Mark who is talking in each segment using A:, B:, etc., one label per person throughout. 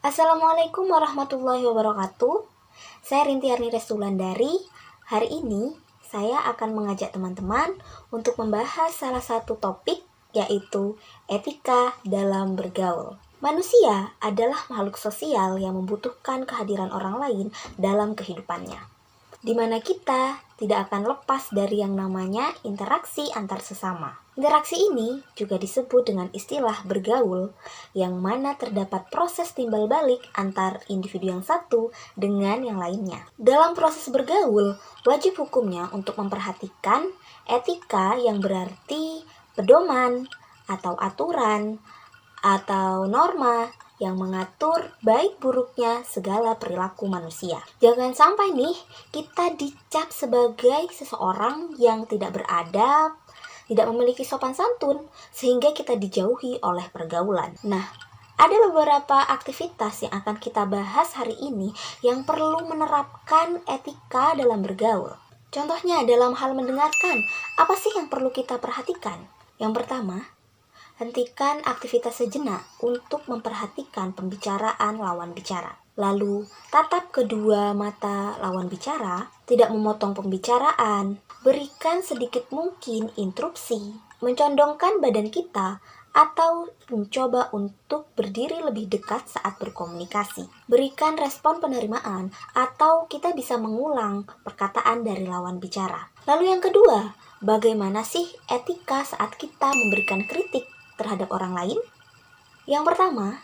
A: Assalamualaikum warahmatullahi wabarakatuh. Saya Rintiarni Restulandari. Hari ini saya akan mengajak teman-teman untuk membahas salah satu topik, yaitu etika dalam bergaul. Manusia adalah makhluk sosial yang membutuhkan kehadiran orang lain dalam kehidupannya, di mana kita tidak akan lepas dari yang namanya interaksi antar sesama. Interaksi ini juga disebut dengan istilah bergaul, yang mana terdapat proses timbal balik antar individu yang satu dengan yang lainnya. Dalam proses bergaul, wajib hukumnya untuk memperhatikan etika yang berarti pedoman atau aturan atau norma yang mengatur baik buruknya segala perilaku manusia. Jangan sampai nih kita dicap sebagai seseorang yang tidak beradab, tidak memiliki sopan santun, sehingga kita dijauhi oleh pergaulan. Nah, ada beberapa aktivitas yang akan kita bahas hari ini yang perlu menerapkan etika dalam bergaul. Contohnya dalam hal mendengarkan, apa sih yang perlu kita perhatikan? Yang pertama, hentikan aktivitas sejenak untuk memperhatikan pembicaraan lawan bicara. Lalu, tatap kedua mata lawan bicara, tidak memotong pembicaraan, berikan sedikit mungkin interupsi, mencondongkan badan kita, atau mencoba untuk berdiri lebih dekat saat berkomunikasi. Berikan respon penerimaan, atau kita bisa mengulang perkataan dari lawan bicara. Lalu yang kedua, bagaimana sih etika saat kita memberikan kritik terhadap orang lain? Yang pertama,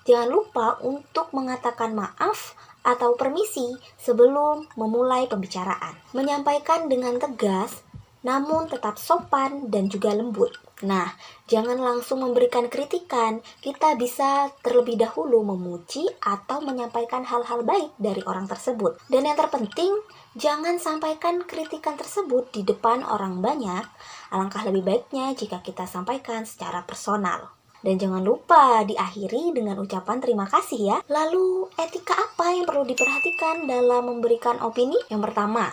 A: jangan lupa untuk mengatakan maaf atau permisi sebelum memulai pembicaraan. Menyampaikan dengan tegas, namun tetap sopan dan juga lembut. Nah, jangan langsung memberikan kritikan. Kita bisa terlebih dahulu memuji atau menyampaikan hal-hal baik dari orang tersebut. Dan yang terpenting, jangan sampaikan kritikan tersebut di depan orang banyak. Alangkah lebih baiknya jika kita sampaikan secara personal. Dan jangan lupa diakhiri dengan ucapan terima kasih ya. Lalu, etika apa yang perlu diperhatikan dalam memberikan opini? Yang pertama,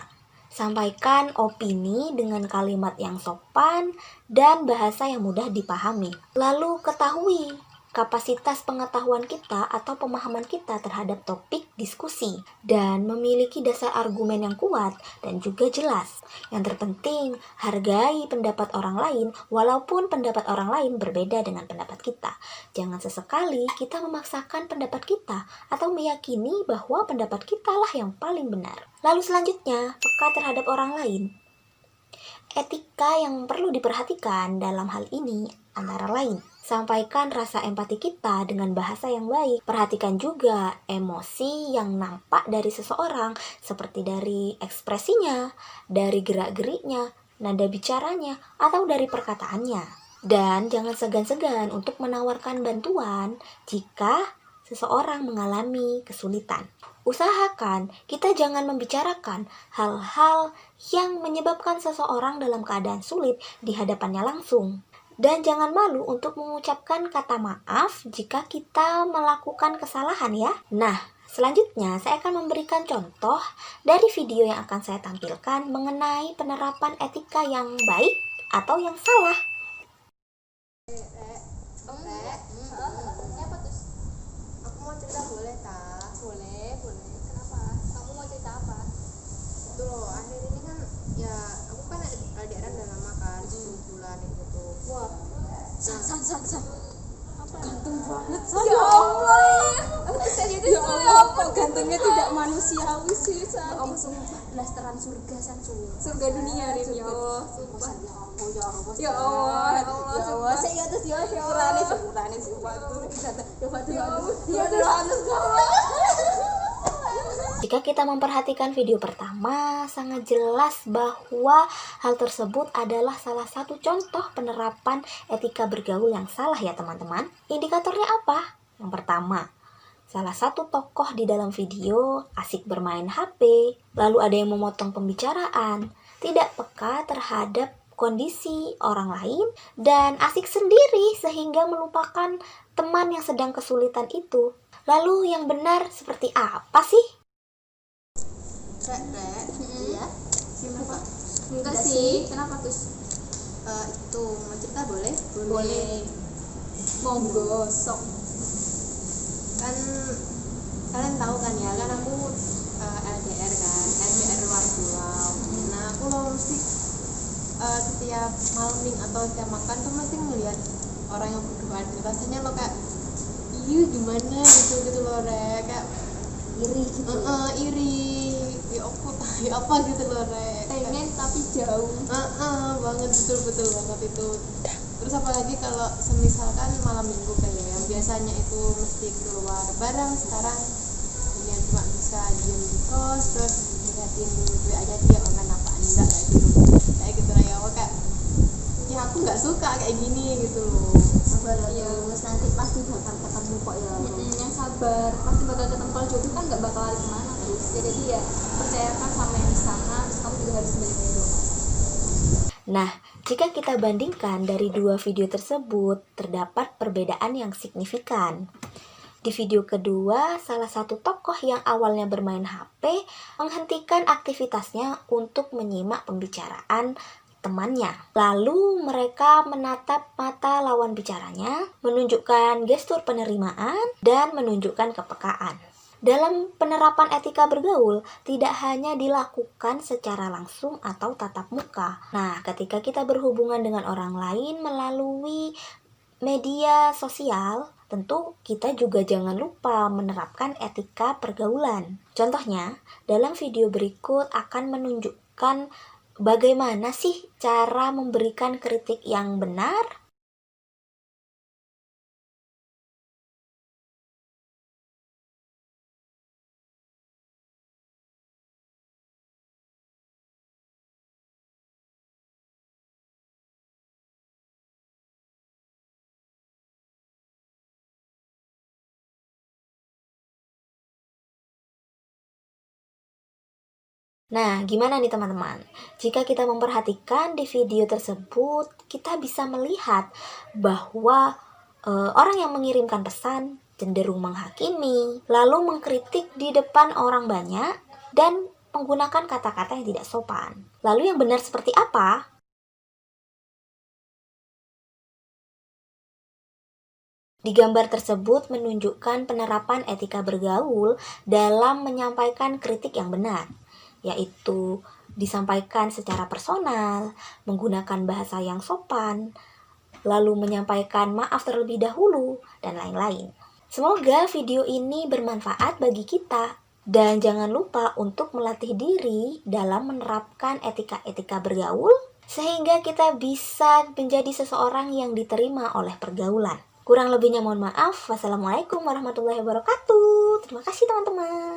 A: sampaikan opini dengan kalimat yang sopan dan bahasa yang mudah dipahami. Lalu ketahui kapasitas pengetahuan kita atau pemahaman kita terhadap topik diskusi dan memiliki dasar argumen yang kuat dan juga jelas. Yang terpenting, hargai pendapat orang lain walaupun pendapat orang lain berbeda dengan pendapat kita. Jangan sesekali kita memaksakan pendapat kita atau meyakini bahwa pendapat kita lah yang paling benar. Lalu selanjutnya, peka terhadap orang lain. Etika yang perlu diperhatikan dalam hal ini antara lain, sampaikan rasa empati kita dengan bahasa yang baik. Perhatikan juga emosi yang nampak dari seseorang, seperti dari ekspresinya, dari gerak-geriknya, nada bicaranya, atau dari perkataannya. Dan jangan segan-segan untuk menawarkan bantuan jika seseorang mengalami kesulitan. Usahakan kita jangan membicarakan hal-hal yang menyebabkan seseorang dalam keadaan sulit di hadapannya langsung. Dan jangan malu untuk mengucapkan kata maaf jika kita melakukan kesalahan ya. Nah, selanjutnya saya akan memberikan contoh dari video yang akan saya tampilkan mengenai penerapan etika yang baik atau yang salah.
B: Aku mau cerita boleh tak? Boleh. Kenapa? Kamu mau cerita apa? Tuh loh, akhir ini kan ya aku kan LDR udah lama kan, 10 bulan gitu. Wah.
C: San. Apa? Ganteng banget, San.
B: Ya Allah.
C: Ya Allah, kok gantengnya tidak manusiawi sih, San.
B: Aku sumpah blasteran surga San.
C: Surga dunia nih, ya Allah.
B: Sumpah.
C: Ya Allah.
B: Saya atas ya, sepurane sih.
A: Jika kita memperhatikan video pertama, sangat jelas bahwa hal tersebut adalah salah satu contoh penerapan etika bergaul yang salah ya teman-teman. Indikatornya apa? Yang pertama, salah satu tokoh di dalam video asik bermain HP, lalu ada yang memotong pembicaraan, tidak peka terhadap kondisi orang lain, dan asik sendiri sehingga melupakan teman yang sedang kesulitan itu. Lalu yang benar seperti apa sih?
B: Iya.
C: Kenapa? Enggak sih. Kenapa tuh?
B: Itu mau cerita boleh?
C: Boleh. Monggo, sok.
B: Kan kalian tahu kan ya kan aku LDR kan, LDR luar pulau. Nah aku loh mesti setiap malam atau setiap makan tuh mesti ngeliat orang yang berduaan. Rasanya lo kayak iya gimana gitu loh Rek, kayak
A: iri gitu.
B: Iri ya apa gitu loh Rek,
C: pengen tapi jauh.
B: Banget, betul banget itu. Terus apalagi kalau semisalkan malam minggu kayak yang biasanya itu mesti keluar bareng, sekarang ini cuma bisa diam di kos terus ngeliatin WA-nya dia online apa enggak kayak gitu lah ya. Kayak ya aku nggak suka kayak gini gitu loh.
A: Sabar
C: Iya.
A: terus, nanti pasti bakal ketemu kok ya.
C: Yang sabar, pasti bakal ketemu. Kalau jodoh kan nggak bakal lari kemana terus. Jadi ya percayakan sama yang di sana, terus kamu juga harus sebenarnya doa.
A: Nah, jika kita bandingkan dari dua video tersebut, terdapat perbedaan yang signifikan. Di video kedua, salah satu tokoh yang awalnya bermain HP menghentikan aktivitasnya untuk menyimak pembicaraan temannya. Lalu mereka menatap mata lawan bicaranya, menunjukkan gestur penerimaan, dan menunjukkan kepekaan. Dalam penerapan etika bergaul, tidak hanya dilakukan secara langsung atau tatap muka. Nah, ketika kita berhubungan dengan orang lain melalui media sosial, tentu kita juga jangan lupa menerapkan etika pergaulan. Contohnya, dalam video berikut akan menunjukkan bagaimana sih cara memberikan kritik yang benar. Nah, gimana nih teman-teman? Jika kita memperhatikan di video tersebut, kita bisa melihat bahwa orang yang mengirimkan pesan cenderung menghakimi, lalu mengkritik di depan orang banyak, dan menggunakan kata-kata yang tidak sopan. Lalu yang benar seperti apa? Di gambar tersebut menunjukkan penerapan etika bergaul dalam menyampaikan kritik yang benar, yaitu disampaikan secara personal, menggunakan bahasa yang sopan, lalu menyampaikan maaf terlebih dahulu, dan lain-lain. Semoga video ini bermanfaat bagi kita, dan jangan lupa untuk melatih diri dalam menerapkan etika-etika bergaul, sehingga kita bisa menjadi seseorang yang diterima oleh pergaulan. Kurang lebihnya mohon maaf. Wassalamualaikum warahmatullahi wabarakatuh. Terima kasih teman-teman.